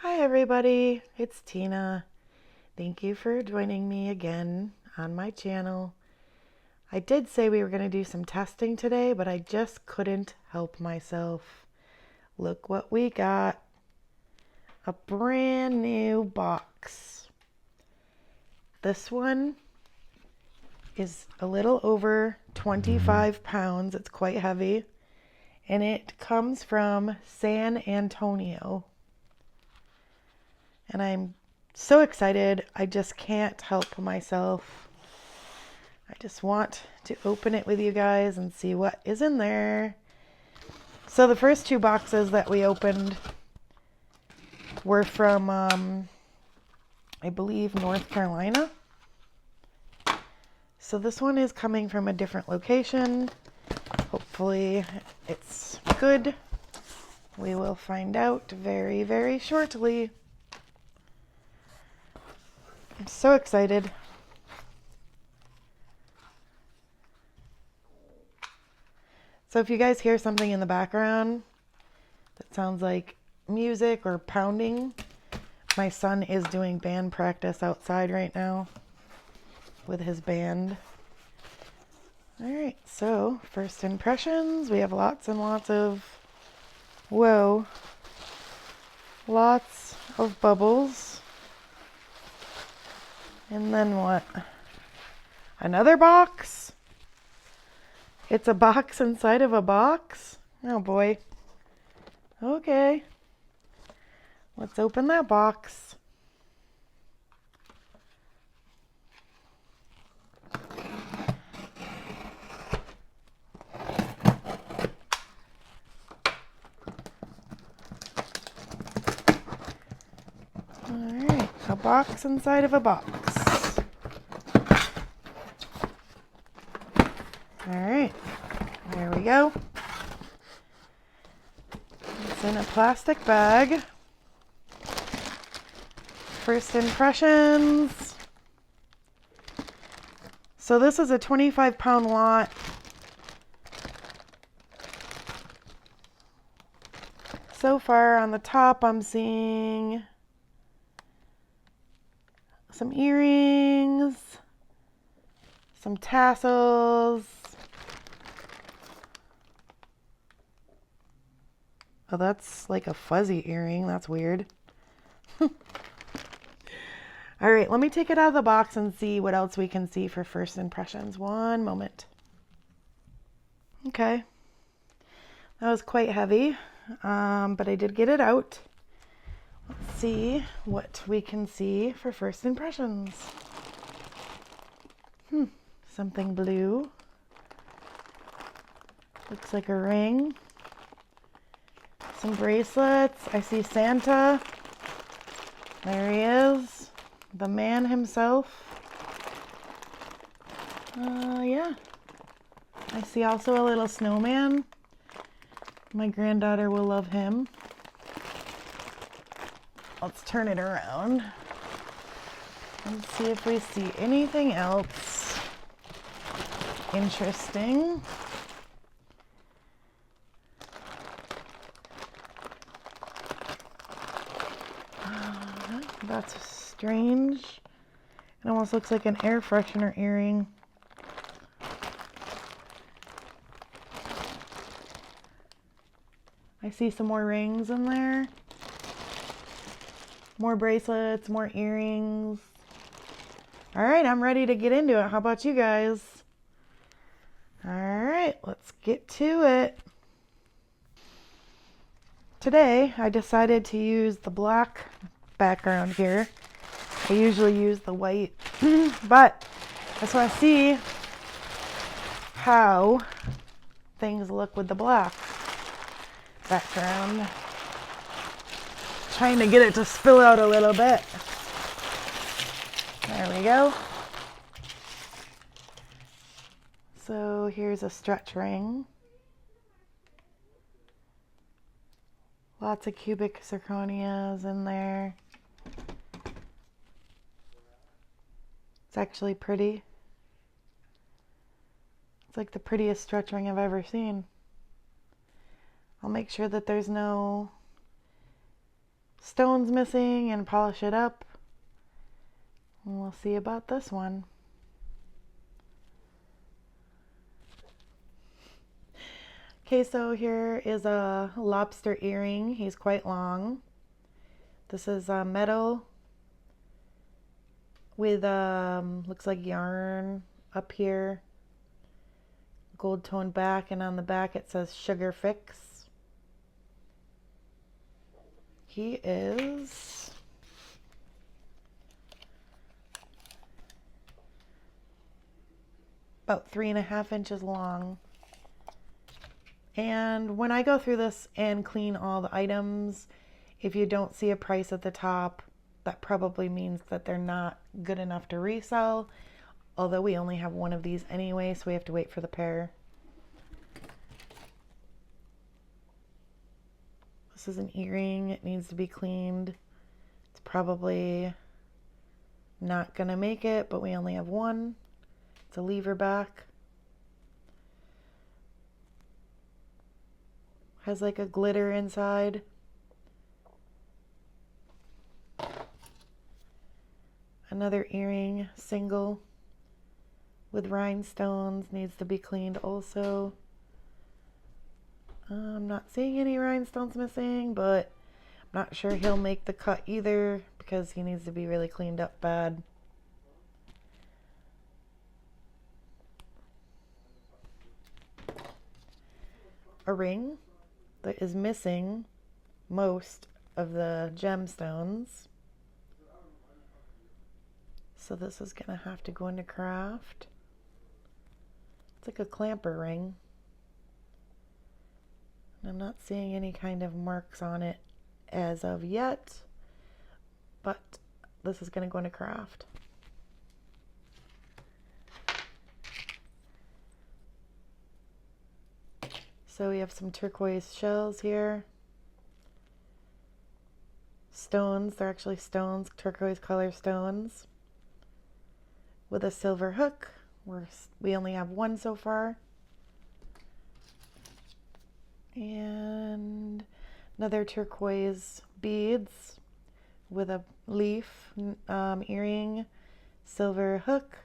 Hi everybody, it's Tina. Thank you for joining me again on my channel. I did say we were going to do some testing today, but I just couldn't help myself. Look what we got. A brand new box. This one is a little over 25 pounds. It's quite heavy. And it comes from San Antonio. And I'm so excited. I just can't help myself. I just want to open it with you guys and see what is in there. So the first two boxes that we opened were from, I believe, North Carolina. So this one is coming from a different location. Hopefully it's good. We will find out very, very shortly. I'm so excited. So if you guys hear something in the background that sounds like music or pounding, my son is doing band practice outside right now with his band. All right, so first impressions. We have lots and lots of, whoa, lots of bubbles. And then what? Another box? It's a box inside of a box? Oh boy. Okay. Let's open that box. Alright, a box inside of a box. Alright, there we go. It's in a plastic bag. First impressions. So this is a 25-pound lot. So far on the top I'm seeing some earrings, some tassels. Oh, that's like a fuzzy earring. That's weird. All right, let me take it out of the box and see what else we can see for first impressions. One moment. Okay. That was quite heavy, but I did get it out. Let's see what we can see for first impressions. Something blue. Looks like a ring. Some bracelets. I see Santa. There he is. The man himself. Yeah. I see also a little snowman. My granddaughter will love him. Let's turn it around and see if we see anything else interesting. That's strange. It almost looks like an air freshener earring. I see some more rings in there. More bracelets, more earrings. All right, I'm ready to get into it. How about you guys? All right, let's get to it. Today, I decided to use the black background here. I usually use the white, but I just want to see how things look with the black background. Trying to get it to spill out a little bit. There we go. So here's a stretch ring. Lots of cubic zirconias in there. It's actually pretty. It's like the prettiest stretch ring I've ever seen. I'll make sure that there's no stones missing and polish it up. And we'll see about this one. Okay, so here is a lobster earring. He's quite long. This is metal with looks like yarn up here, gold tone back, and on the back it says Sugar Fix. He is about 3.5 inches long. And when I go through this and clean all the items, if you don't see a price at the top, that probably means that they're not good enough to resell. Although we only have one of these anyway, so we have to wait for the pair. This is an earring. It needs to be cleaned. It's probably not gonna make it, but we only have one. It's a lever back. Has like a glitter inside. Another earring, single, with rhinestones, needs to be cleaned also. I'm not seeing any rhinestones missing, but I'm not sure he'll make the cut either because he needs to be really cleaned up bad. A ring that is missing most of the gemstones. So this is gonna have to go into craft. It's like a clamper ring. I'm not seeing any kind of marks on it as of yet, but this is gonna go into craft. So we have some turquoise shells here. Stones, they're actually stones, turquoise color stones. With a silver hook. We only have one so far. And another turquoise beads with a leaf earring, silver hook.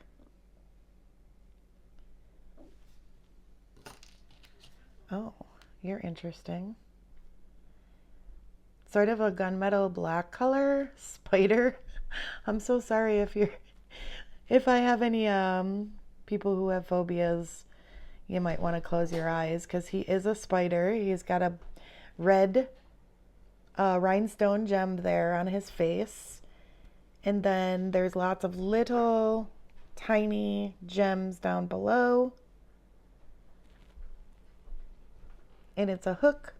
Oh, you're interesting. Sort of a gunmetal black color spider. I'm so sorry if I have any people who have phobias. You might want to close your eyes because he is a spider. He's got a red rhinestone gem there on his face. And then there's lots of little tiny gems down below. And it's a hook.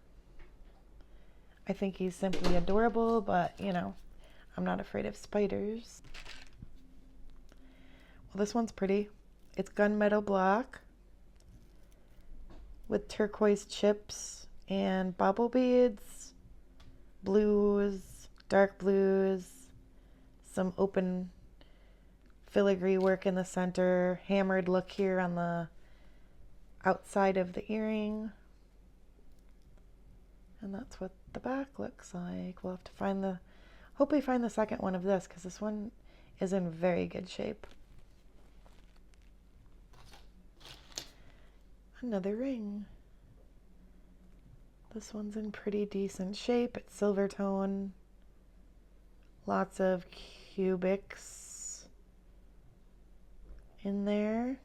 I think he's simply adorable, but you know, I'm not afraid of spiders. Well, this one's pretty. It's gunmetal black with turquoise chips and bobble beads, blues, dark blues, some open filigree work in the center, hammered look here on the outside of the earring. And that's what the back looks like. We'll have to hope we find the second one of this because this one is in very good shape. Another ring. This one's in pretty decent shape. It's silver tone. Lots of cubics in there.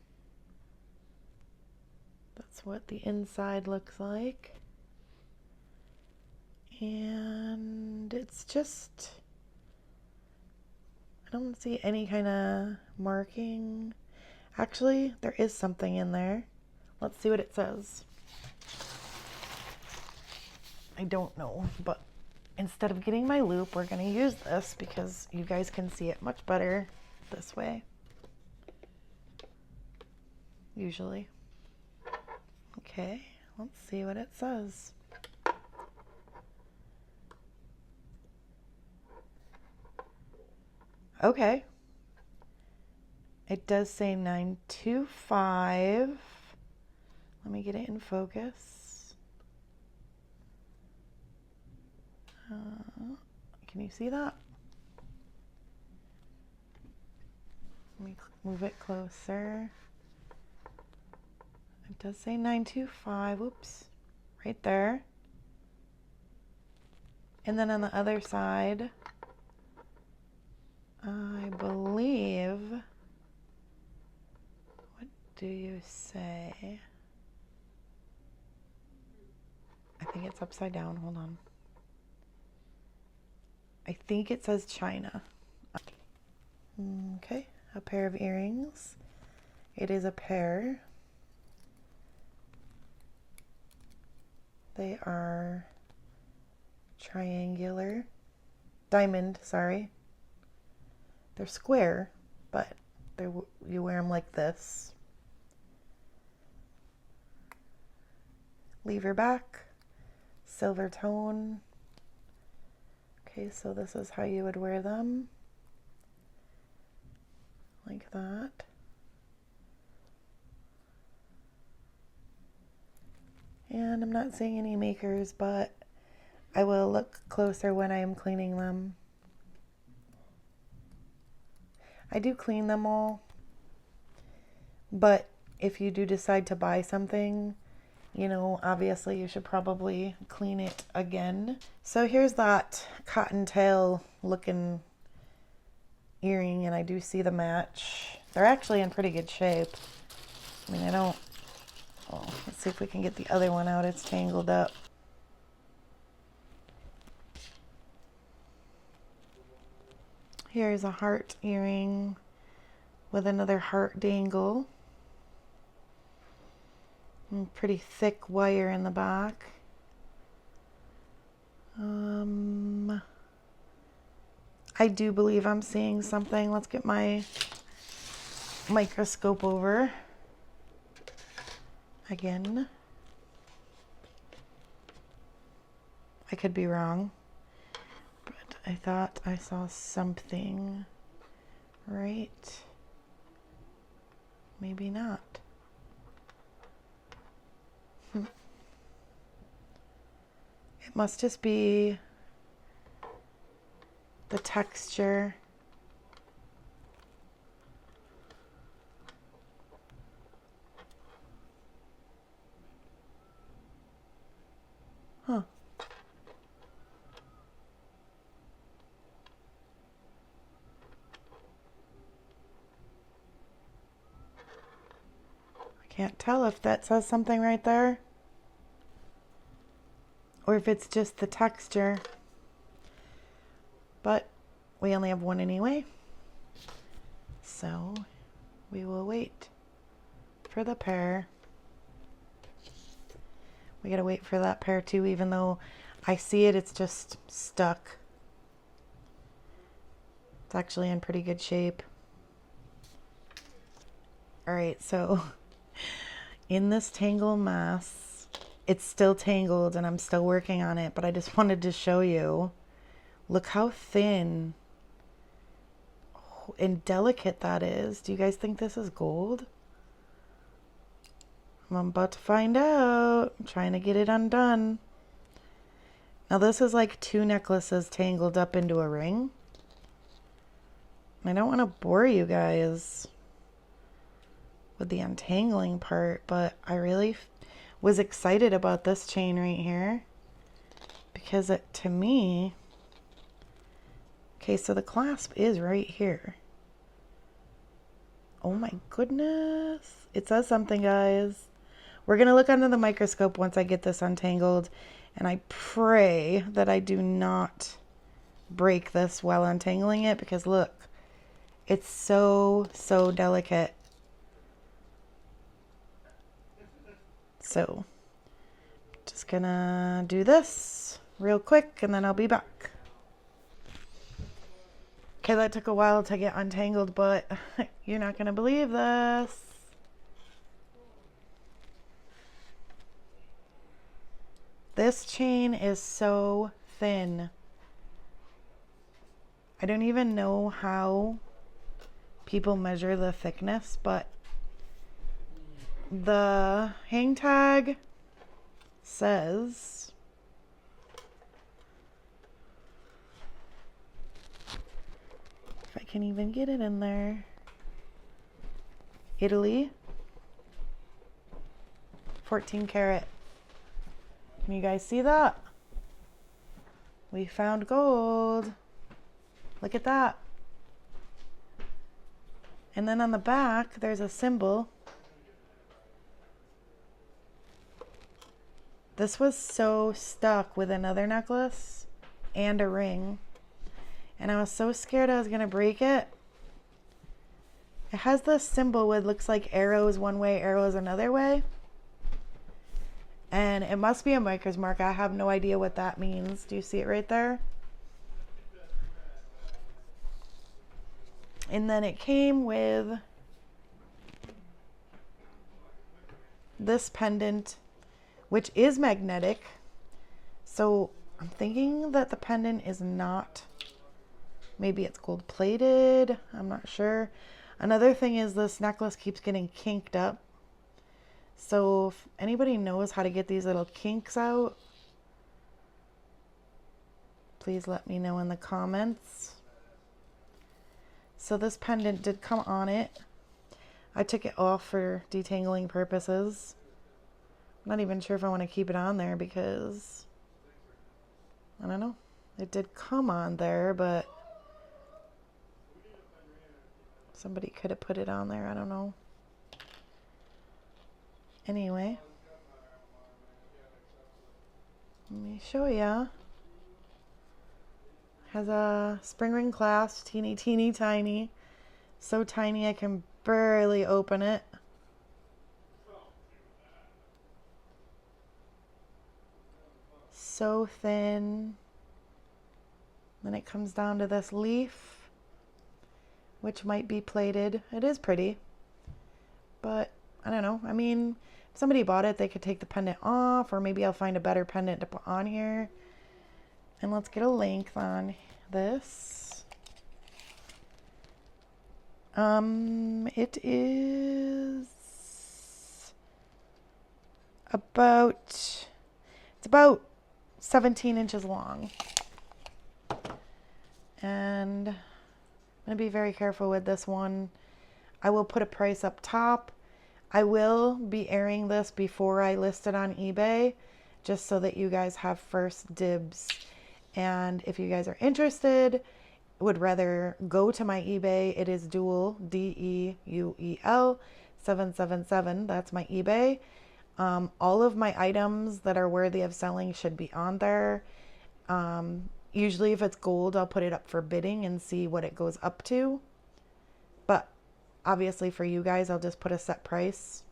That's what the inside looks like. And it's just, I don't see any kind of marking. Actually, there is something in there. Let's see what it says. I don't know, but instead of getting my loop, we're going to use this because you guys can see it much better this way. Usually. Okay, let's see what it says. Okay. It does say 925. Let me get it in focus. Can you see that? Let me move it closer. It does say 925. Oops. Right there. And then on the other side, I believe, what do you say? I think it's upside down. Hold on. I think it says China. Okay, a pair of earrings. It is a pair. They are triangular. Diamond, sorry. They're square, but you wear them like this. Lever back, silver tone. Okay, so this is how you would wear them. Like that. And I'm not seeing any makers, but I will look closer when I am cleaning them. I do clean them all, but if you do decide to buy something, you know, obviously you should probably clean it again. So here's that cottontail looking earring, and I do see the match. They're actually in pretty good shape. I mean, oh, let's see if we can get the other one out. It's tangled up. Here's a heart earring with another heart dangle. And pretty thick wire in the back. I do believe I'm seeing something. Let's get my microscope over again. I could be wrong, but I thought I saw something, right? Maybe not. It must just be the texture. Huh. I can't tell if that says something right there, or if it's just the texture, but we only have one anyway, so we will wait for the pair. We gotta wait for that pair too, even though I see it, it's just stuck. It's actually in pretty good shape. All right, so in this tangle mess, it's still tangled and I'm still working on it, but I just wanted to show you. Look how thin and delicate that is. Do you guys think this is gold? I'm about to find out. I'm trying to get it undone. Now this is like two necklaces tangled up into a ring. I don't want to bore you guys with the untangling part, but I really was excited about this chain right here because it, to me, okay, so the clasp is right here. Oh my goodness. It says something, guys. We're going to look under the microscope once I get this untangled, and I pray that I do not break this while untangling it, because look, it's so delicate. So, just gonna do this real quick and then I'll be back. Okay, that took a while to get untangled, but you're not gonna believe this. This chain is so thin. I don't even know how people measure the thickness, but the hang tag says can even get it in there. Italy. 14 karat. Can you guys see that? We found gold. Look at that. And then on the back, there's a symbol. This was so stuck with another necklace and a ring. And I was so scared I was going to break it. It has this symbol with looks like arrows one way, arrows another way. And it must be a maker's mark. I have no idea what that means. Do you see it right there? And then it came with this pendant, which is magnetic. So I'm thinking that the pendant is not, maybe it's gold plated. I'm not sure. Another thing is this necklace keeps getting kinked up. So if anybody knows how to get these little kinks out, please let me know in the comments. So this pendant did come on it. I took it off for detangling purposes. I'm not even sure if I want to keep it on there because, I don't know. It did come on there, but somebody could have put it on there. I don't know. Anyway, let me show ya. Has a spring ring clasp, teeny tiny. So tiny I can barely open it. So thin. Then it comes down to this leaf, which might be plated. It is pretty, but I don't know. I mean, if somebody bought it, they could take the pendant off, or maybe I'll find a better pendant to put on here. And let's get a length on this. It is about, it's about 17 inches long. And I'm going to be very careful with this one. I will put a price up top. I will be airing this before I list it on eBay, just so that you guys have first dibs. And if you guys are interested, would rather go to my eBay, it is Deuel, D-E-U-E-L 777. That's my eBay. All of my items that are worthy of selling should be on there. Usually if it's gold, I'll put it up for bidding and see what it goes up to. But obviously for you guys, I'll just put a set price.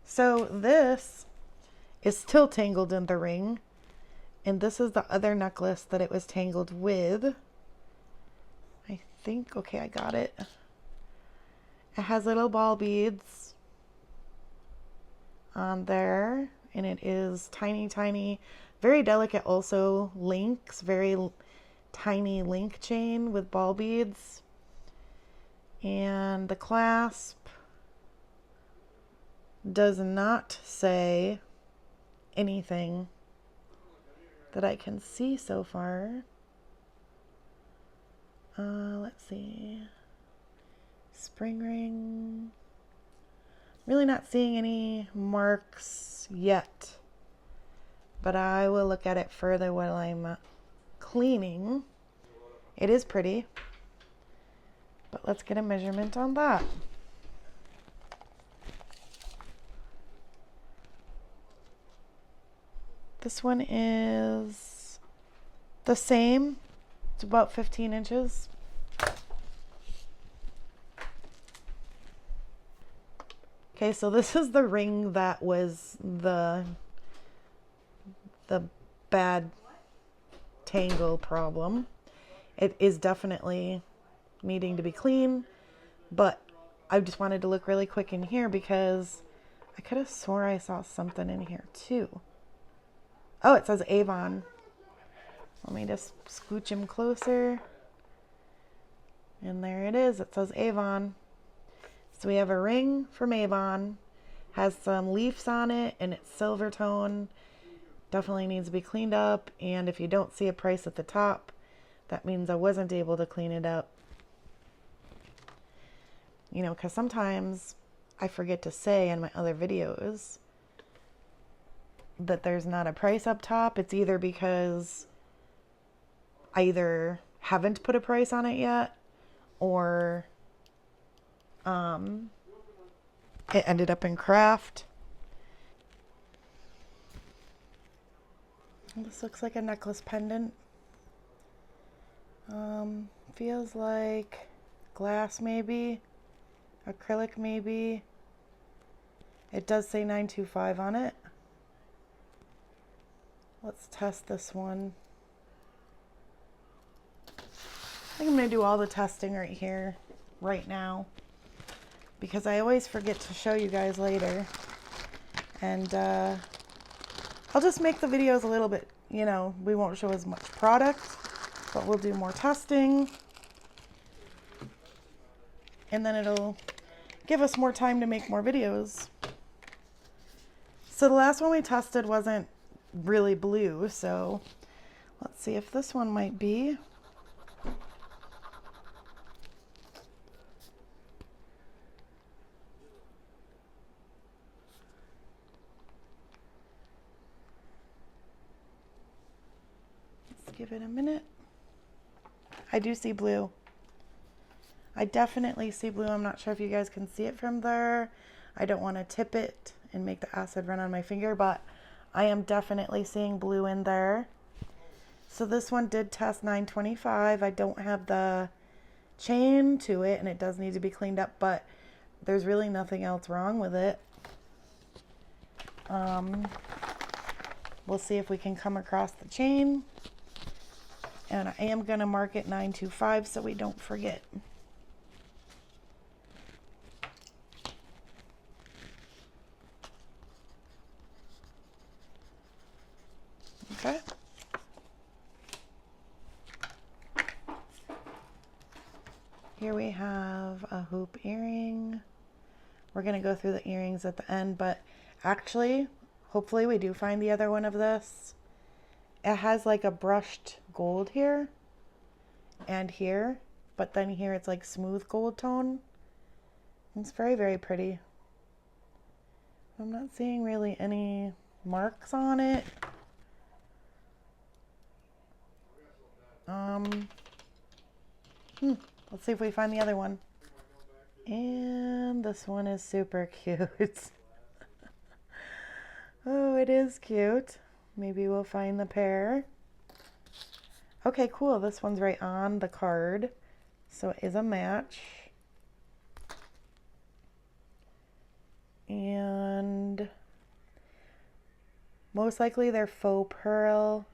So this is still tangled in the ring. And this is the other necklace that it was tangled with. I think, okay, I got it. It has little ball beads on there. And it is tiny, very delicate also links, very tiny link chain with ball beads. And the clasp does not say anything that I can see so far. Let's see. Spring ring. Really not seeing any marks yet, but I will look at it further while I'm cleaning. It is pretty, but let's get a measurement on that. This one is the same. It's about 15 inches. Okay, so this is the ring that was the bad tangle problem. It is definitely needing to be clean, but I just wanted to look really quick in here because I could have swore I saw something in here too. Oh, it says Avon. Let me just scooch him closer. And there it is. It says Avon. So we have a ring from Avon. Has some leaves on it and it's silver tone. Definitely needs to be cleaned up, and if you don't see a price at the top, that means I wasn't able to clean it up. You know, because sometimes I forget to say in my other videos that there's not a price up top. It's either because I either haven't put a price on it yet, or it ended up in craft. This looks like a necklace pendant. Feels like glass maybe, acrylic maybe. It does say 925 on it. Let's test this one. I think I'm going to do all the testing right here, right now, because I always forget to show you guys later. And I'll just make the videos a little bit, you know, we won't show as much product, but we'll do more testing. And then it'll give us more time to make more videos. So the last one we tested wasn't really blue, so let's see if this one might be. Let's give it a minute. I do see blue. I definitely see blue. I'm not sure if you guys can see it from there. I don't want to tip it and make the acid run on my finger, but I am definitely seeing blue in there. So this one did test 925. I don't have the chain to it, and it does need to be cleaned up, but there's really nothing else wrong with it. We'll see if we can come across the chain. And I am going to mark it 925 so we don't forget. Okay. Here we have a hoop earring. We're going to go through the earrings at the end, but actually, hopefully we do find the other one of this. It has like a brushed gold here and here, but then here it's like smooth gold tone. It's very, very pretty. I'm not seeing really any marks on it. Let's see if we find the other one. And this one is super cute. Oh, it is cute. Maybe we'll find the pair. Okay, cool. This one's right on the card. So it is a match. And most likely they're faux pearl.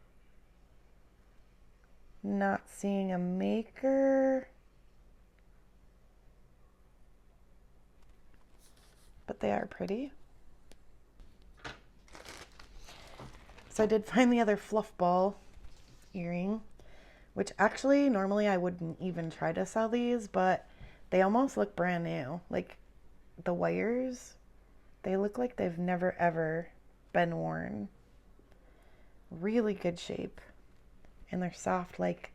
Not seeing a maker. But they are pretty. So I did find the other fluff ball earring, which actually normally I wouldn't even try to sell these, but they almost look brand new. Like the wires, they look like they've never ever been worn. Really good shape. And they're soft like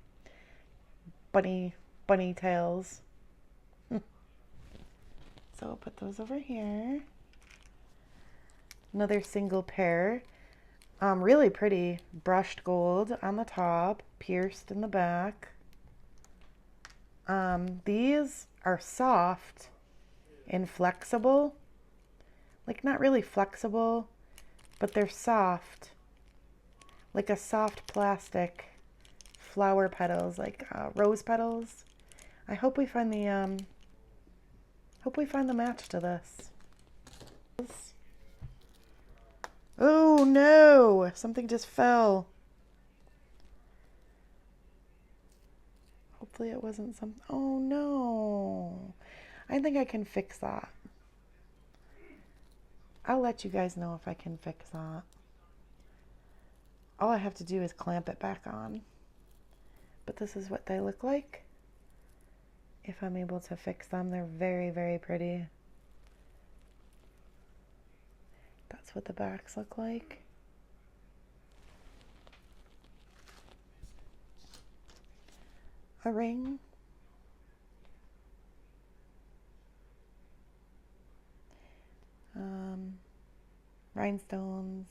bunny tails. So I'll put those over here. Another single pair. Really pretty. Brushed gold on the top, pierced in the back. These are soft and flexible. Like not really flexible, but they're soft. Like a soft plastic flower petals, like rose petals. I hope we find the match to this. Oh no! Something just fell. Hopefully it wasn't some. Oh no! I think I can fix that. I'll let you guys know if I can fix that. All I have to do is clamp it back on. But this is what they look like. If I'm able to fix them, they're very, very pretty. That's what the backs look like. a ring. Rhinestones.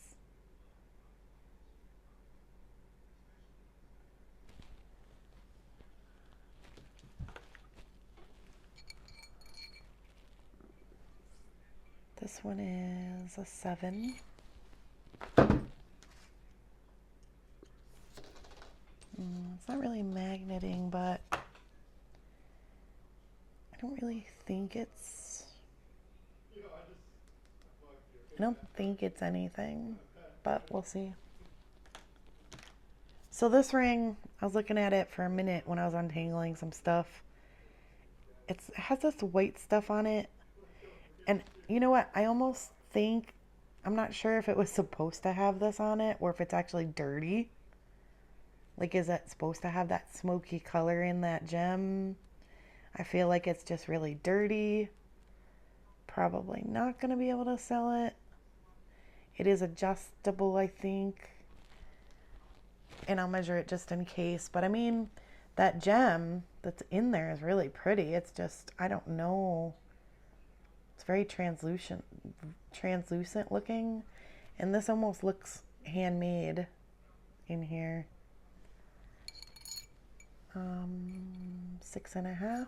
This one is a 7. It's not really magneting, but I don't really think it's, I don't think it's anything, but we'll see. So this ring, I was looking at it for a minute when I was untangling some stuff. It has this white stuff on it. And you know what? I almost think, I'm not sure if it was supposed to have this on it or if it's actually dirty. Like, is it supposed to have that smoky color in that gem? I feel like it's just really dirty. Probably not going to be able to sell it. It is adjustable, I think. And I'll measure it just in case. But I mean, that gem that's in there is really pretty. It's just, I don't know. It's very translucent looking. And this almost looks handmade in here. 6.5.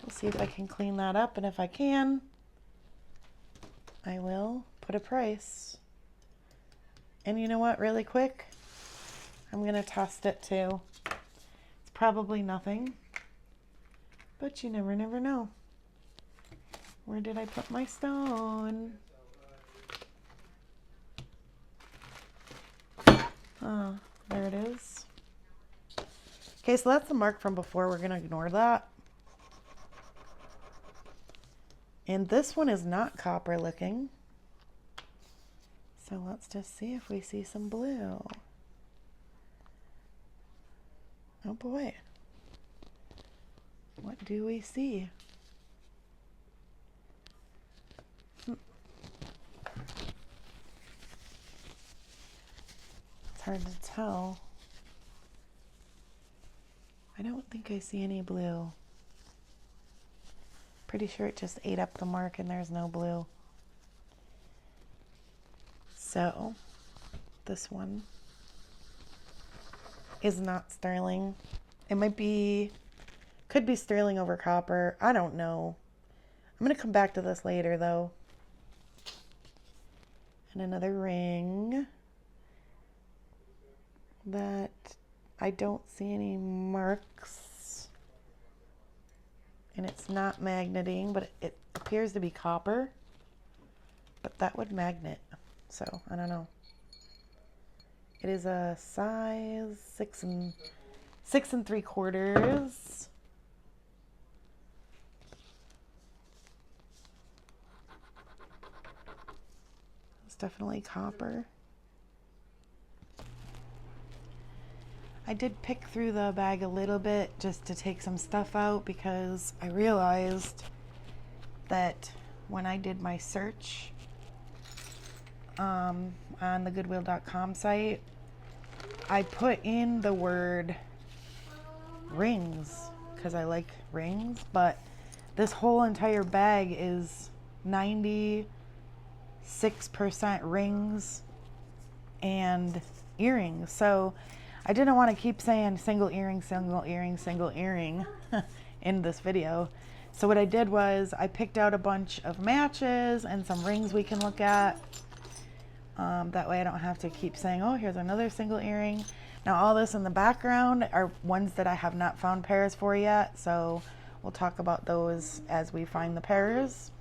We'll see if I can clean that up, and if I can, I will put a price. And you know what, really quick, I'm gonna test it too. It's probably nothing, but you never know. Where did I put my stone? Oh, there it is. Okay, so that's the mark from before. We're gonna ignore that. And this one is not copper looking. So let's just see if we see some blue. Oh boy. What do we see? It's hard to tell. I don't think I see any blue. Pretty sure it just ate up the mark and there's no blue. So this one is not sterling. It might be, could be sterling over copper. I don't know. I'm going to come back to this later though. And another ring that I don't see any marks. And it's not magneting, but it appears to be copper. But that would magnet. So, I don't know. It is a size 6 3/4. It's definitely copper. I did pick through the bag a little bit just to take some stuff out because I realized that when I did my search on the Goodwill.com site, I put in the word rings because I like rings, but this whole entire bag is 96% rings and earrings. So I didn't want to keep saying single earring, single earring, single earring in this video. So what I did was I picked out a bunch of matches and some rings we can look at. That way I don't have to keep saying, oh, here's another single earring. Now all this in the background are ones that I have not found pairs for yet. So we'll talk about those as we find the pairs.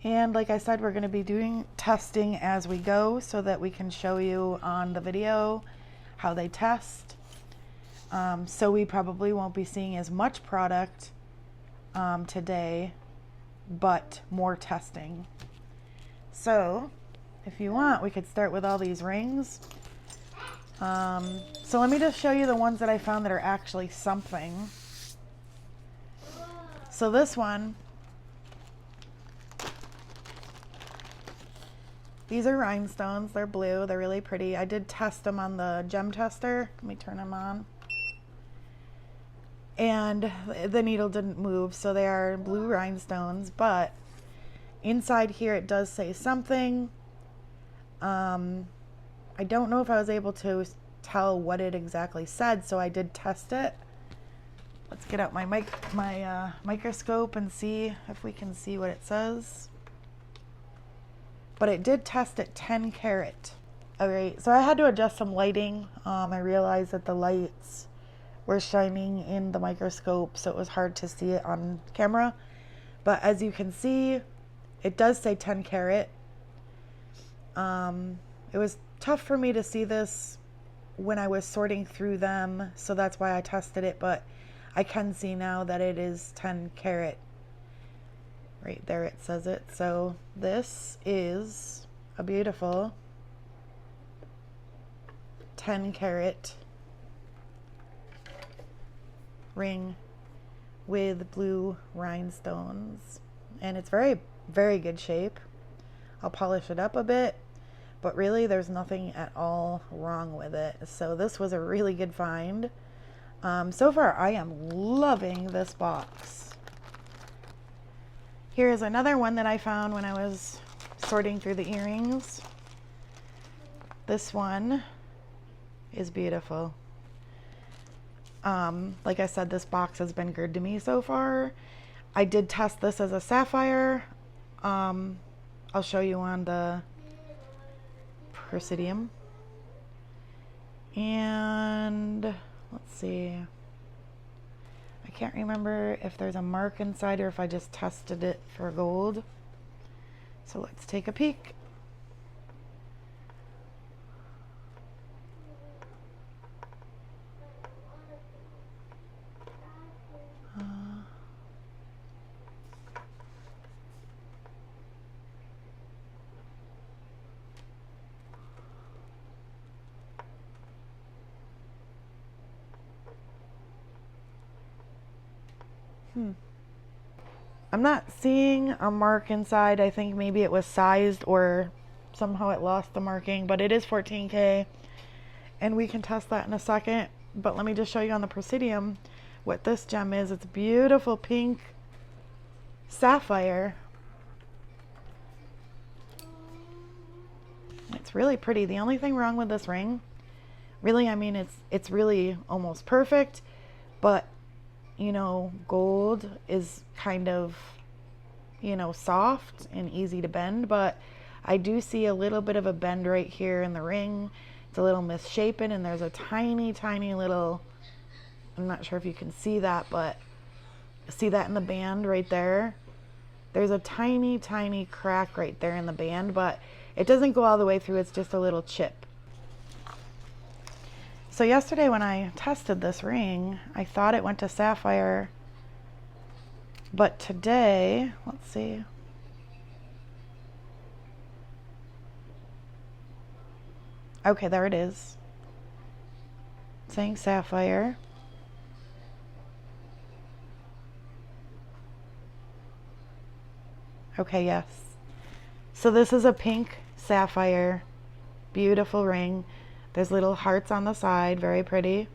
And like I said, we're going to be doing testing as we go so that we can show you on the video how they test. So we probably won't be seeing as much product today, but more testing. So if you want, we could start with all these rings. So let me just show you the ones that I found that are actually something. So this one, these are rhinestones. They're blue. They're really pretty. I did test them on the gem tester. Let me turn them on. and the needle didn't move, so they are blue rhinestones, but inside here it does say something. I don't know if I was able to tell what it exactly said, so I did test it. Let's get out my microscope and see if we can see what it says. But it did test at 10 carat. Okay, so I had to adjust some lighting. I realized that the lights were shining in the microscope, so it was hard to see it on camera. But as you can see, it does say 10 carat. It was tough for me to see this when I was sorting through them, so that's why I tested it, but I can see now that it is 10 carat. Right there it says it. So this is a beautiful 10 carat ring with blue rhinestones, and it's very, very good shape. I'll polish it up a bit, but really there's nothing at all wrong with it. So this was a really good find. So far I am loving this box. Here is another one that I found when I was sorting through the earrings. This one is beautiful. Like I said, this box has been good to me so far. I did test this as a sapphire. I'll show you on the Presidium. And let's see. I can't remember if there's a mark inside or if I just tested it for gold. So let's take a peek. I'm not seeing a mark inside. I think maybe it was sized or somehow it lost the marking, but it is 14K and we can test that in a second. But let me just show you on the Presidium what this gem is. It's beautiful pink sapphire. It's really pretty. The only thing wrong with this ring, really, I mean, it's really almost perfect, but you know, gold is kind of, you know, soft and easy to bend, but I do see a little bit of a bend right here in the ring. It's a little misshapen, and there's a tiny, tiny little, I'm not sure if you can see that, but see that in the band right there? There's a tiny, tiny crack right there in the band, but it doesn't go all the way through. It's just a little chip. So yesterday when I tested this ring, I thought it went to sapphire, but today, let's see. Okay, there it is. Saying sapphire. Okay, yes. So this is a pink sapphire, beautiful ring. There's little hearts on the side, very pretty.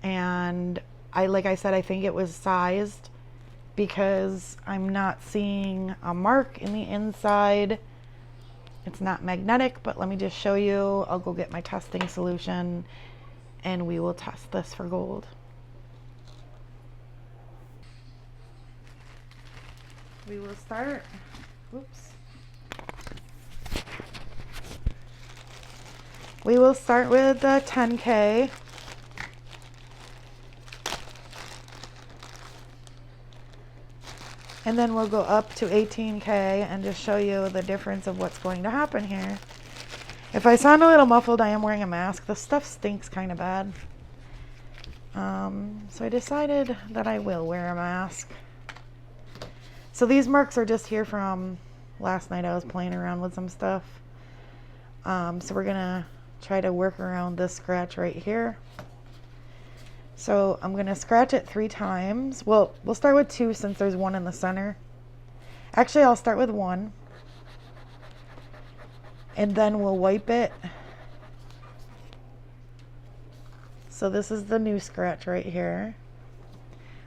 And like I said, I think it was sized because I'm not seeing a mark in the inside. It's not magnetic, but let me just show you. I'll go get my testing solution and we will test this for gold. We will start, oops. We will start with the 10K. And then we'll go up to 18K and just show you the difference of what's going to happen here. If I sound a little muffled, I am wearing a mask. The stuff stinks kind of bad. So I decided that I will wear a mask. So these marks are just here from last night. I was playing around with some stuff. So we're gonna try to work around this scratch right here. So I'm gonna scratch it 3 times. Well, we'll start with 2 since there's 1 in the center. Actually, I'll start with 1. And then we'll wipe it So this is the new scratch right here.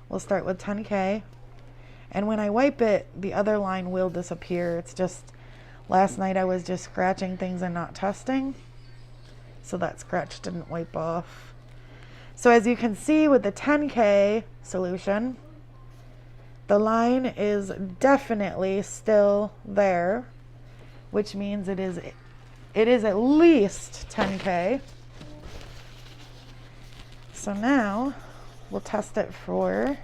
We'll start with 10K. And when I wipe it, the other line will disappear. It's just, last night I was just scratching things and not testing. So that scratch didn't wipe off. So as you can see with the 10K solution, the line is definitely still there, which means it is at least 10K. So now we'll test it for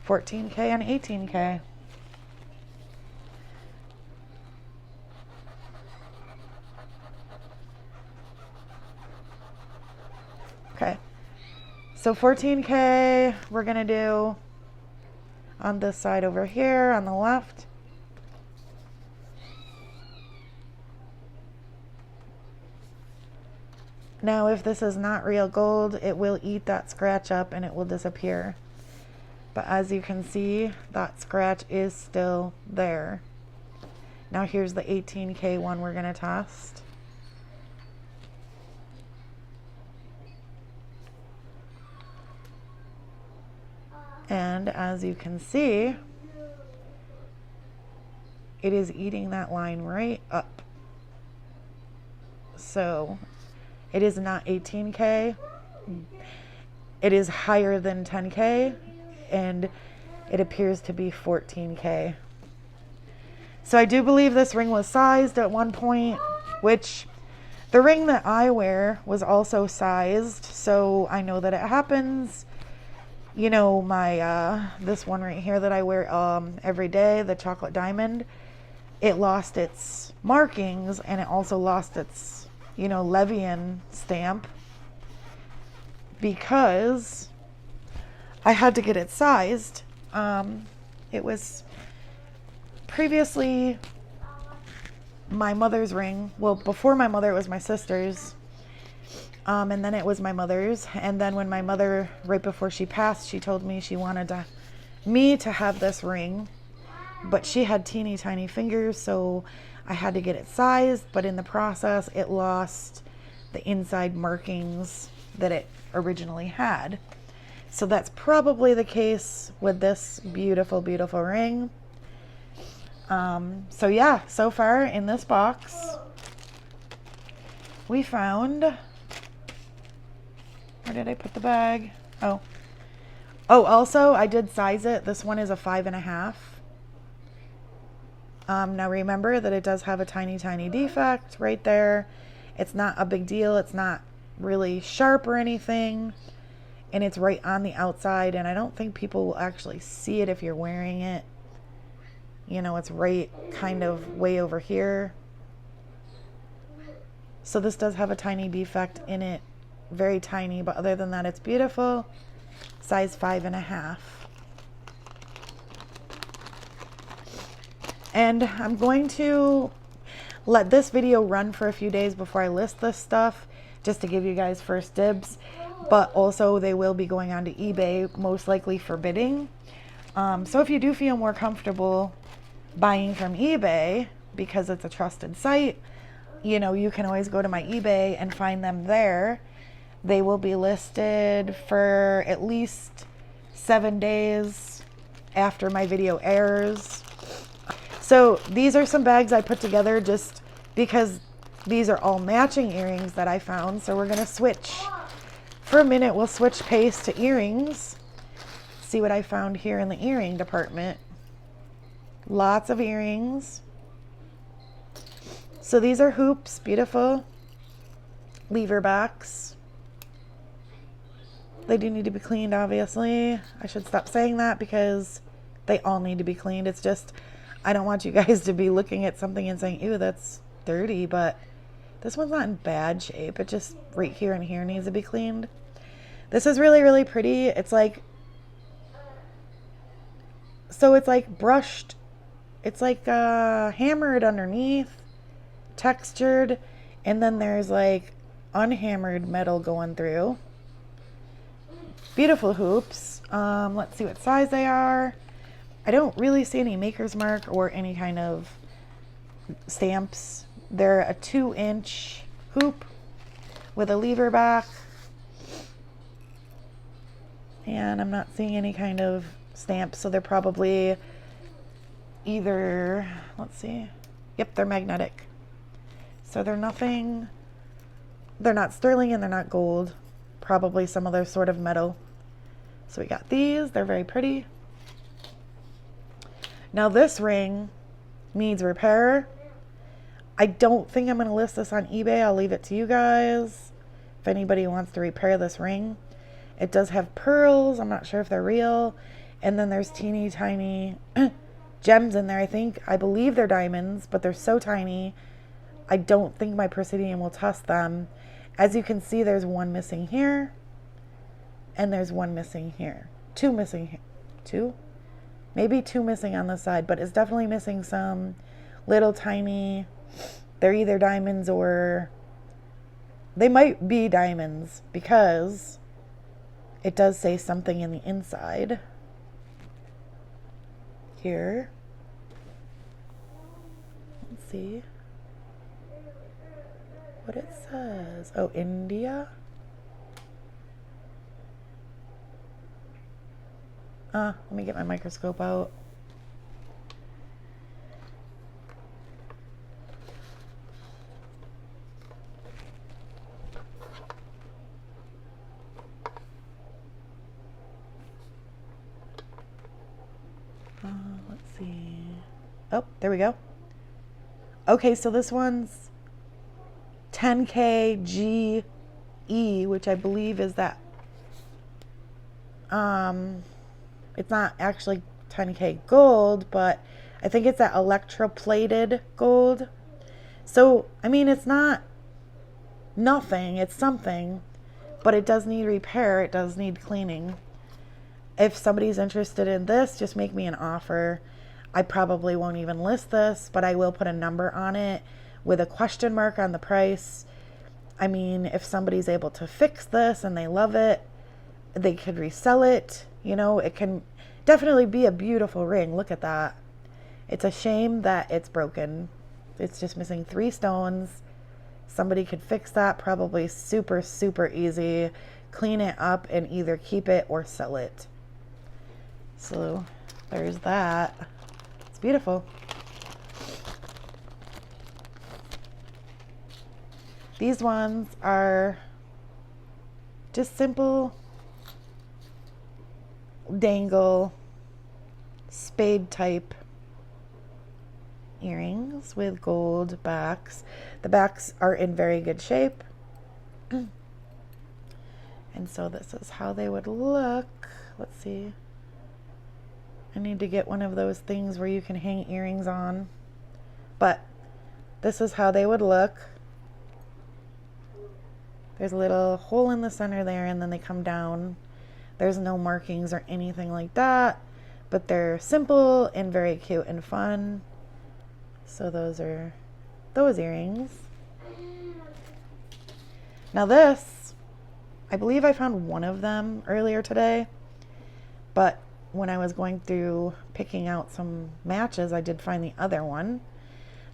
14K and 18K. Okay, so 14K we're gonna do on this side over here on the left. Now if this is not real gold, it will eat that scratch up and it will disappear. But as you can see, that scratch is still there. Now here's the 18K one we're gonna test. And as you can see, it is eating that line right up. So it is not 18K. It is higher than 10K, and it appears to be 14K. So I do believe this ring was sized at one point, which the ring that I wear was also sized, so I know that it happens. You know, my this one right here that I wear every day, the chocolate diamond, it lost its markings and it also lost its, you know, Levian stamp because I had to get it sized. It was previously my mother's ring. Well, before my mother, it was my sister's. And then it was my mother's. And then when my mother, right before she passed, she told me she wanted me to have this ring. But she had teeny tiny fingers, so I had to get it sized. But in the process, it lost the inside markings that it originally had. So that's probably the case with this beautiful, beautiful ring. So yeah, so far in this box, we found... Where did I put the bag? Oh, also I did size it. This one is a 5.5. Now remember that it does have a tiny, tiny defect right there. It's not a big deal. It's not really sharp or anything. And it's right on the outside. And I don't think people will actually see it if you're wearing it. You know, it's right kind of way over here. So this does have a tiny defect in it. Very tiny, but other than that, it's beautiful. Size 5.5. And I'm going to let this video run for a few days before I list this stuff, just to give you guys first dibs. But also they will be going onto eBay, most likely for bidding. So if you do feel more comfortable buying from eBay, because it's a trusted site, you know, you can always go to my eBay and find them there. They will be listed for at least 7 days after my video airs. So these are some bags I put together just because these are all matching earrings that I found. So we're going to switch. For a minute, we'll switch pace to earrings. See what I found here in the earring department. Lots of earrings. So these are hoops, beautiful. Lever backs. They do need to be cleaned, obviously. I should stop saying that because they all need to be cleaned. It's just, I don't want you guys to be looking at something and saying, ew, that's dirty, but this one's not in bad shape. It just right here and here needs to be cleaned. This is really, really pretty. It's like, so it's like brushed. It's like hammered underneath, textured, and then there's like unhammered metal going through. Beautiful hoops. Let's see what size they are. I don't really see any maker's mark or any kind of stamps. They're a 2-inch hoop with a lever back. And I'm not seeing any kind of stamps, so they're probably either, let's see, yep, they're magnetic. So they're nothing, they're not sterling and they're not gold. Probably some other sort of metal. So we got these, they're very pretty. Now this ring needs repair. I don't think I'm going to list this on eBay. I'll leave it to you guys if anybody wants to repair this ring. It does have pearls. I'm not sure if they're real. And then there's teeny tiny gems in there, I believe they're diamonds, but they're so tiny. I don't think my Presidium will test them. As you can see, there's one missing here. And there's one missing here. Two missing here. Two? Maybe two missing on the side, but it's definitely missing some little tiny, they're either diamonds or they might be diamonds because it does say something in the inside here. Let's see what it says. Oh, India. Let me get my microscope out. Let's see. Oh, there we go. Okay, so this one's 10K GE, which I believe is that. It's not actually 10K gold, but I think it's that electroplated gold. So, I mean, it's not nothing, it's something, but it does need repair, it does need cleaning. If somebody's interested in this, just make me an offer. I probably won't even list this, but I will put a number on it with a question mark on the price. I mean, if somebody's able to fix this and they love it, they could resell it. You know, it can definitely be a beautiful ring. Look at that. It's a shame that it's broken. It's just missing 3 stones. Somebody could fix that probably super, super easy. Clean it up and either keep it or sell it. So there's that. It's beautiful. These ones are just simple dangle spade type earrings with gold backs. The backs are in very good shape. And so this is how they would look. Let's see. I need to get one of those things where you can hang earrings on. But this is how they would look. There's a little hole in the center there and then they come down. There's no markings or anything like that, but they're simple and very cute and fun. So those are those earrings. Now this, I believe I found one of them earlier today, but when I was going through picking out some matches, I did find the other one.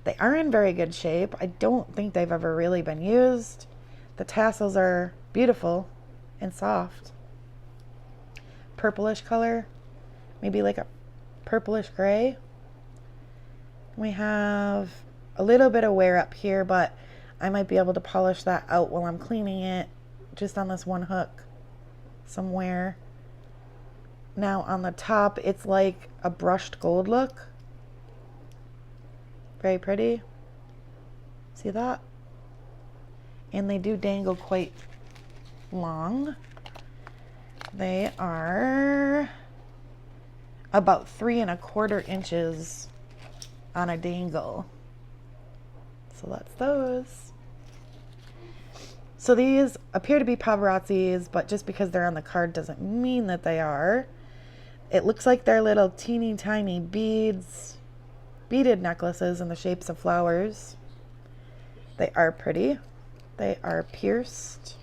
They are in very good shape. I don't think they've ever really been used. The tassels are beautiful and soft. Purplish color, maybe like a purplish gray. We have a little bit of wear up here, but I might be able to polish that out while I'm cleaning it, just on this one hook, some wear. Now on the top, it's like a brushed gold look. Very pretty. See that? And they do dangle quite long. They are about 3¼ inches on a dangle. So that's those. So these appear to be paparazzis, but just because they're on the card doesn't mean that they are. It looks like they're little teeny tiny beads, beaded necklaces in the shapes of flowers. They are pretty. They are pierced.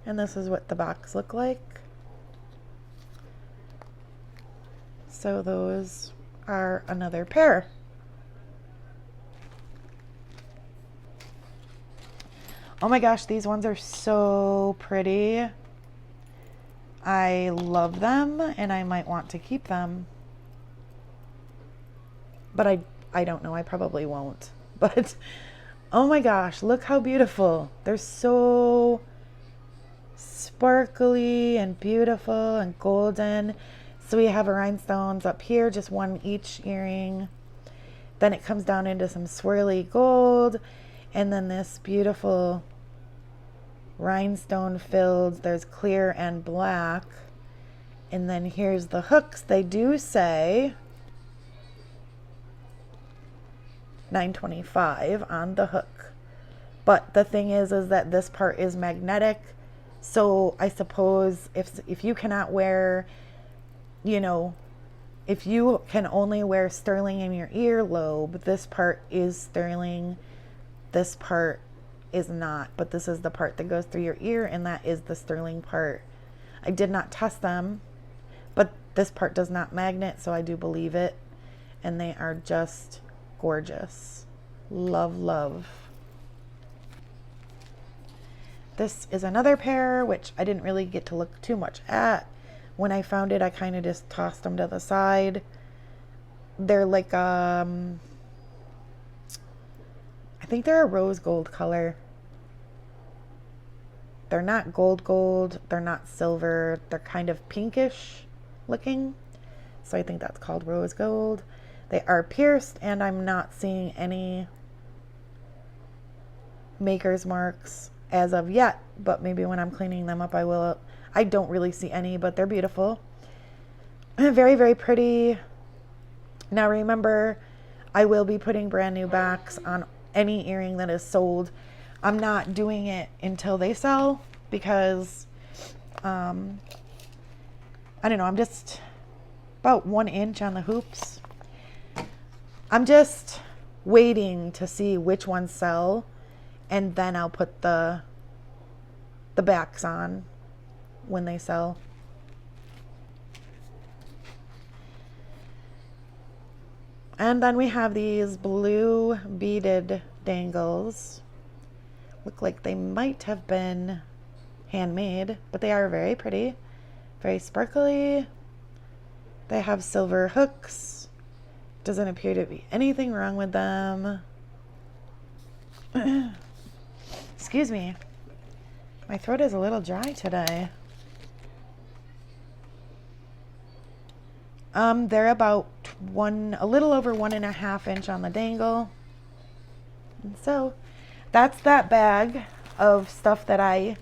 And this is what the box look like. So those are another pair. Oh my gosh, these ones are so pretty. I love them and I might want to keep them. But I don't know, I probably won't. But oh my gosh, look how beautiful. They're so sparkly and beautiful and golden. So we have rhinestones up here, just one each earring. Then it comes down into some swirly gold. And then this beautiful rhinestone filled, there's clear and black. And then here's the hooks. They do say $9.25 on the hook. But the thing is that this part is magnetic. So I suppose if you cannot wear, you know, if you can only wear sterling in your earlobe, this part is sterling. This part is not, but this is the part that goes through your ear, and that is the sterling part. I did not test them, but this part does not magnet, so I do believe it. And they are just gorgeous. Love, love. This is another pair, which I didn't really get to look too much at. When I found it, I kind of just tossed them to the side. They're like, I think they're a rose gold color. They're not gold. They're not silver. They're kind of pinkish looking. So I think that's called rose gold. They are pierced, and I'm not seeing any maker's marks as of yet, but maybe when I'm cleaning them up I will. I don't really see any, but they're beautiful. Very, very pretty. Now remember, I will be putting brand new backs on any earring that is sold. I'm not doing it until they sell because I don't know, I'm just about 1 inch on the hoops. I'm just waiting to see which ones sell, and then I'll put the backs on when they sell. And then we have these blue beaded dangles. Look like they might have been handmade, but they are very pretty, very sparkly. They have silver hooks. Doesn't appear to be anything wrong with them. Excuse me. My throat is a little dry today. They're about a little over 1.5 inch on the dangle. And so that's that bag of stuff that I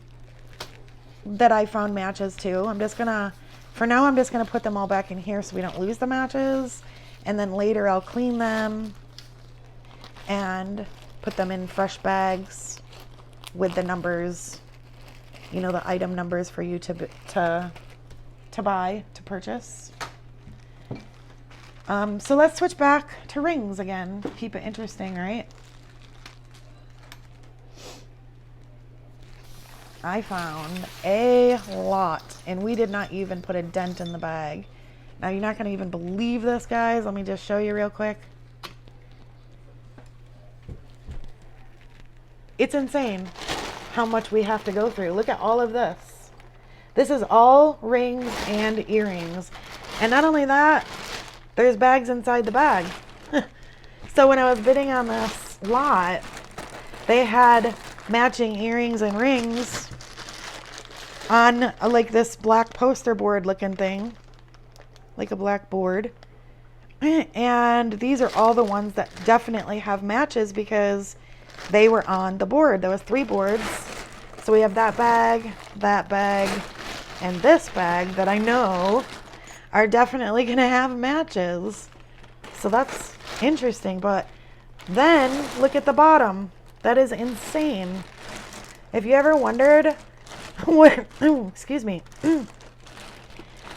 found matches to. For now, I'm just gonna put them all back in here so we don't lose the matches. And then later I'll clean them and put them in fresh bags with the numbers, you know, the item numbers for you to purchase. So let's switch back to rings again. Keep it interesting, right? I found a lot, and we did not even put a dent in the bag. Now you're not going to even believe this, guys. Let me just show you real quick. It's insane how much we have to go through. Look at all of this. This is all rings and earrings. And not only that, there's bags inside the bag. So when I was bidding on this lot, they had matching earrings and rings on like this black poster board looking thing, like a black board. And these are all the ones that definitely have matches because they were on the board. There was 3 boards. So we have that bag, and this bag that I know are definitely going to have matches. So that's interesting. But then look at the bottom. That is insane. If you ever wondered what, excuse me.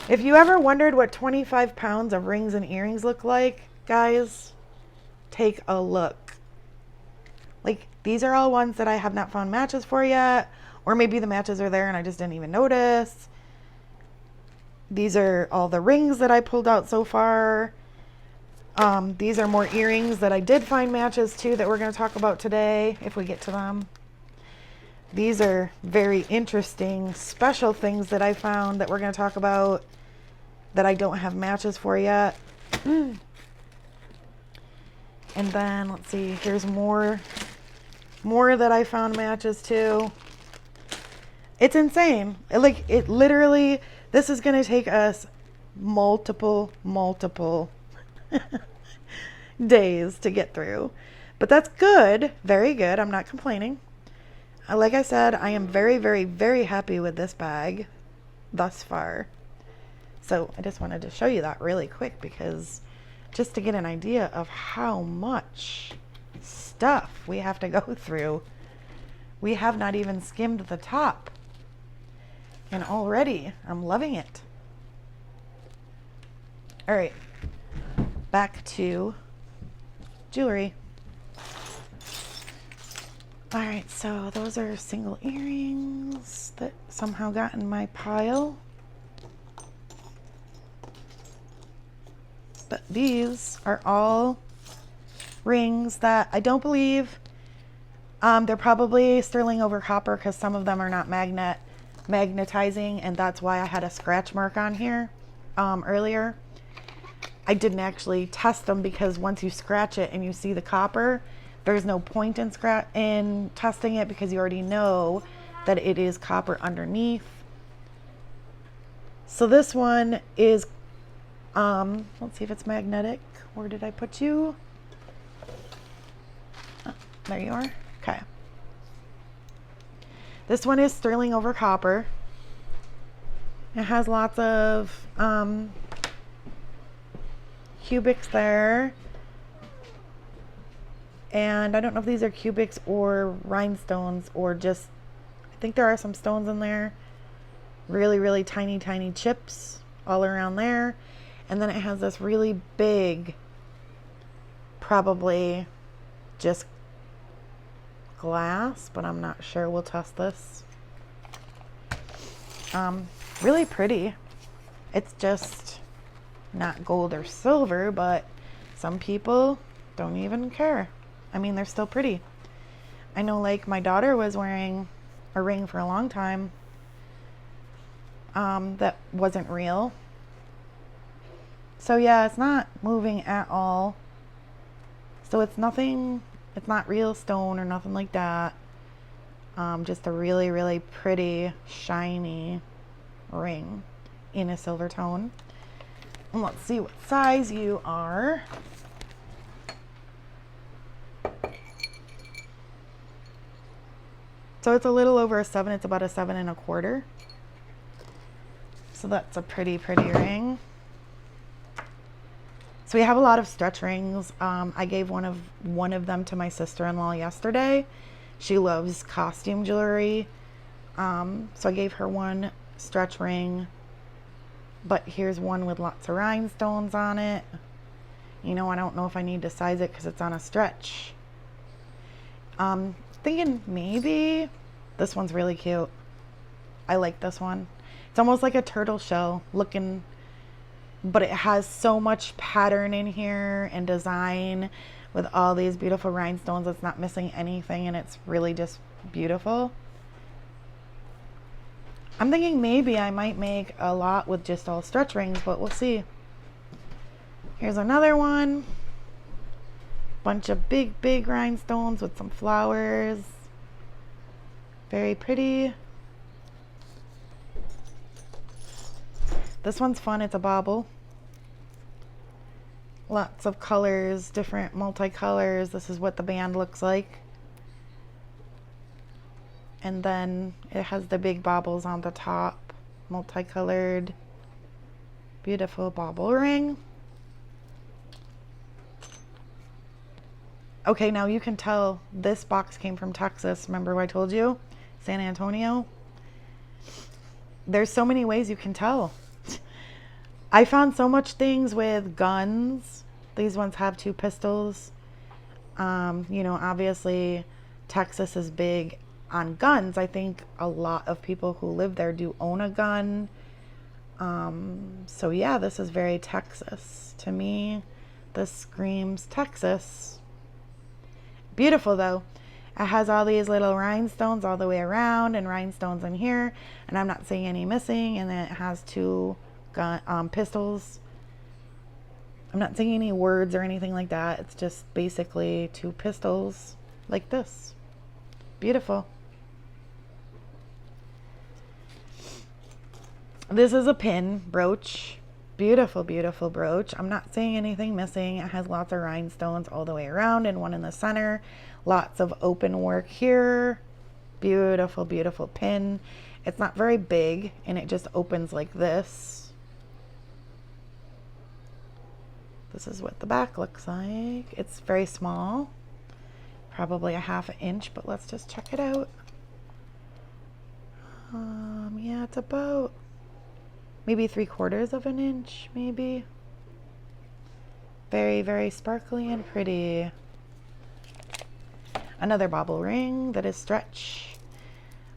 If you ever wondered what 25 pounds of rings and earrings look like, guys, take a look. Like, these are all ones that I have not found matches for yet, or maybe the matches are there and I just didn't even notice. These are all the rings that I pulled out so far. These are more earrings that I did find matches to that we're going to talk about today if we get to them. These are very interesting, special things that I found that we're going to talk about that I don't have matches for yet. And then, let's see, here's more that I found matches to. It's insane. It literally, this is going to take us multiple days to get through. But that's good. Very good. I'm not complaining. Like I said, I am very, very, very happy with this bag thus far. So I just wanted to show you that really quick, because just to get an idea of how much stuff we have to go through. We have not even skimmed the top. And already I'm loving it. All right, back to jewelry. All right, so those are single earrings that somehow got in my pile. But these are all rings that I don't believe, they're probably sterling over copper, because some of them are not magnetizing, and that's why I had a scratch mark on here earlier. I didn't actually test them, because once you scratch it and you see the copper, there's no point in testing it, because you already know that it is copper underneath. So this one is, let's see if it's magnetic. Where did I put you? Oh, there you are. Okay. This one is sterling over copper. It has lots of cubics there. And I don't know if these are cubics or rhinestones, or just, I think there are some stones in there. Really, really tiny, tiny chips all around there. And then it has this really big, probably just glass, but I'm not sure. We'll test this. Really pretty. It's just not gold or silver, but some people don't even care. I mean, they're still pretty. I know, like, my daughter was wearing a ring for a long time that wasn't real. So yeah, it's not moving at all. So it's nothing, it's not real stone or nothing like that. Just a really, really pretty, shiny ring in a silver tone. And let's see what size you are. So it's a little over a 7. It's about a 7 1/4. So that's a pretty, pretty ring. So we have a lot of stretch rings. I gave one of them to my sister-in-law yesterday. She loves costume jewelry. So I gave her one stretch ring. But here's one with lots of rhinestones on it. You know, I don't know if I need to size it because it's on a stretch. Thinking maybe this one's really cute. I like this one. It's almost like a turtle shell looking, but it has so much pattern in here and design with all these beautiful rhinestones. It's not missing anything, and it's really just beautiful. I'm thinking maybe I might make a lot with just all stretch rings, but we'll see. Here's another one. Bunch of big, big rhinestones with some flowers. Very pretty. This one's fun. It's a bauble. Lots of colors, different multicolors. This is what the band looks like. And then it has the big baubles on the top. Multicolored. Beautiful bauble ring. Okay, now you can tell this box came from Texas. Remember what I told you? San Antonio. There's so many ways you can tell. I found so much things with guns. These ones have 2 pistols. You know, obviously Texas is big on guns. I think a lot of people who live there do own a gun. So yeah, this is very Texas. To me, this screams Texas. Beautiful though. It has all these little rhinestones all the way around and rhinestones in here, and I'm not seeing any missing. And then it has two pistols. I'm not seeing any words or anything like that. It's just basically two pistols like this. Beautiful. This is a pin brooch. Beautiful, beautiful brooch. I'm not seeing anything missing. It has lots of rhinestones all the way around and one in the center. Lots of open work here. Beautiful, beautiful pin. It's not very big and it just opens like this. This is what the back looks like. It's very small, probably a ½ inch, but let's just check it out. Yeah, it's about maybe 3/4 of an inch, maybe. Very, very sparkly and pretty. Another bauble ring that is stretch.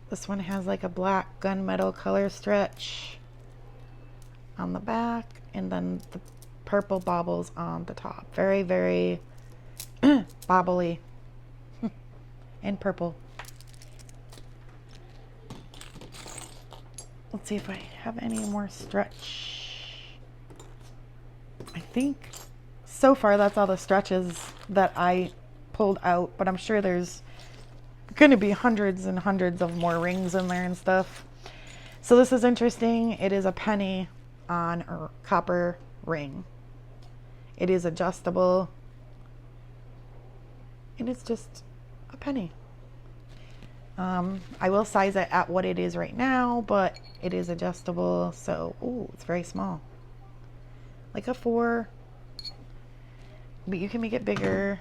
This one has like a black gunmetal color stretch on the back, and then the purple baubles on the top. Very, very bobbly and purple. Let's see if I have any more stretch. I think so far that's all the stretches that I pulled out, but I'm sure there's going to be hundreds and hundreds of more rings in there and stuff. So this is interesting. It is a penny on a copper ring. It is adjustable, and it's just a penny. I will size it at what it is right now, but it is adjustable, so ooh, it's very small, like a 4, but you can make it bigger.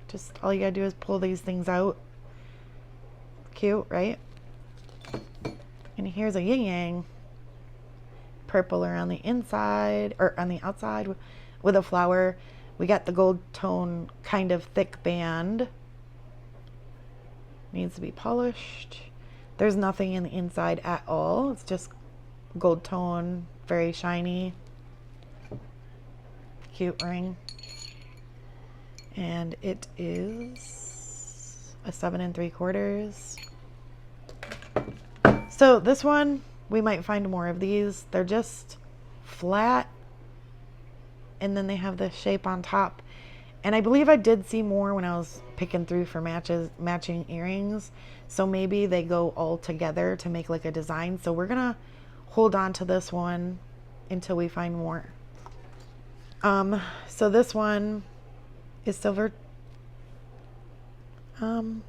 Just all you gotta do is pull these things out. Cute, right? And here's a yin yang. Purple around the inside, or on the outside with a flower. We got the gold tone kind of thick band. Needs to be polished. There's nothing in the inside at all. It's just gold tone, very shiny. Cute ring. And it is a 7 3/4. So this one, we might find more of these. They're just flat, and then they have this shape on top. And I believe I did see more when I was picking through for matching earrings. So maybe they go all together to make like a design. So we're gonna hold on to this one until we find more. So this one is silver. It's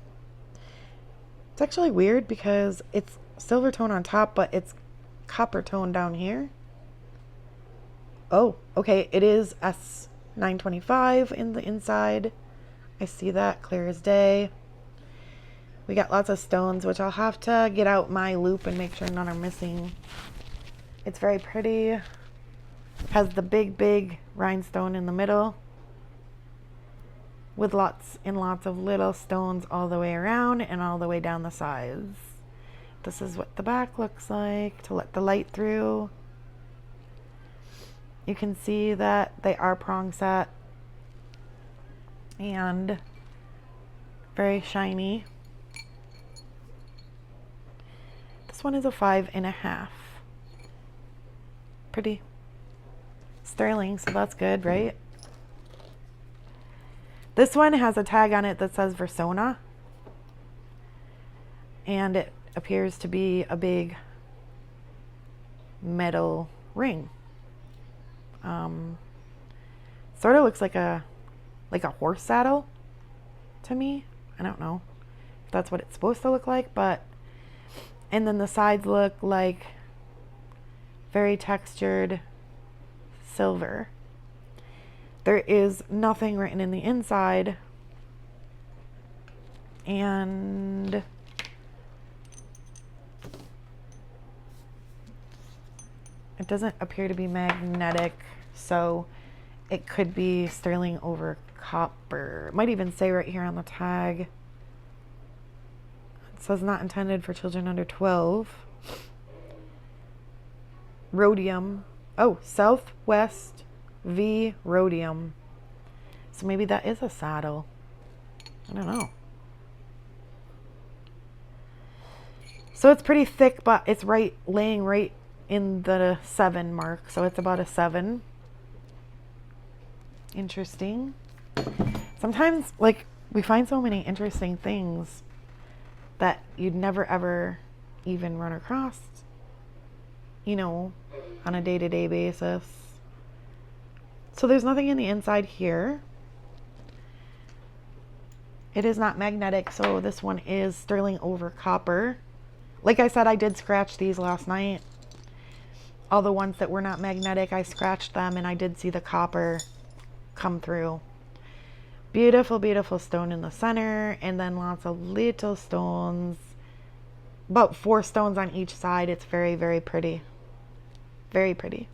actually weird because it's silver tone on top, but it's copper tone down here. Oh, okay. It is S925 in the inside. I see that clear as day. We got lots of stones, which I'll have to get out my loop and make sure none are missing. It's very pretty. Has the big, big rhinestone in the middle with lots and lots of little stones all the way around and all the way down the sides. This is what the back looks like to let the light through. You can see that they are prong set and very shiny. This one is a 5.5. Pretty sterling, so that's good, right? This one has a tag on it that says Versona, and it appears to be a big metal ring. Sort of looks like a horse saddle to me. I don't know if that's what it's supposed to look like, but and then the sides look like very textured silver. There is nothing written in the inside, and it doesn't appear to be magnetic, so it could be sterling over copper. It might even say right here on the tag. It says not intended for children under 12. Rhodium. Oh, Southwest V Rhodium. So maybe that is a saddle. I don't know. So it's pretty thick, but it's laying right in the 7 mark. So it's about a 7. Interesting. Sometimes, like, we find so many interesting things that you'd never ever even run across, on a day-to-day basis. So there's nothing in the inside here. It is not magnetic, so this one is sterling over copper. Like I said, I did scratch these last night. All the ones that were not magnetic, I scratched them, and I did see the copper come through. Beautiful, beautiful stone in the center, and then lots of little stones. About 4 stones on each side. It's very, very pretty. Very pretty.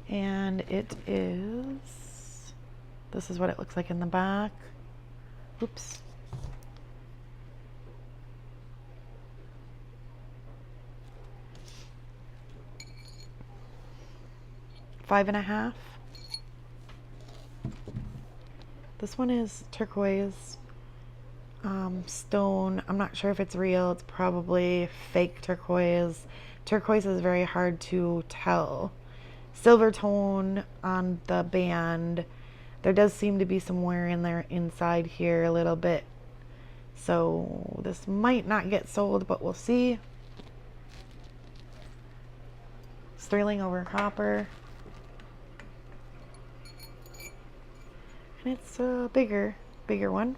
And this is what it looks like in the back. Oops. $5.50. This one is turquoise stone. I'm not sure if it's real. It's probably fake turquoise. Turquoise is very hard to tell. Silver tone on the band. There does seem to be some wear in there inside here a little bit. So this might not get sold, but we'll see. Sterling over copper. And it's a bigger one.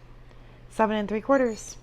7 3/4.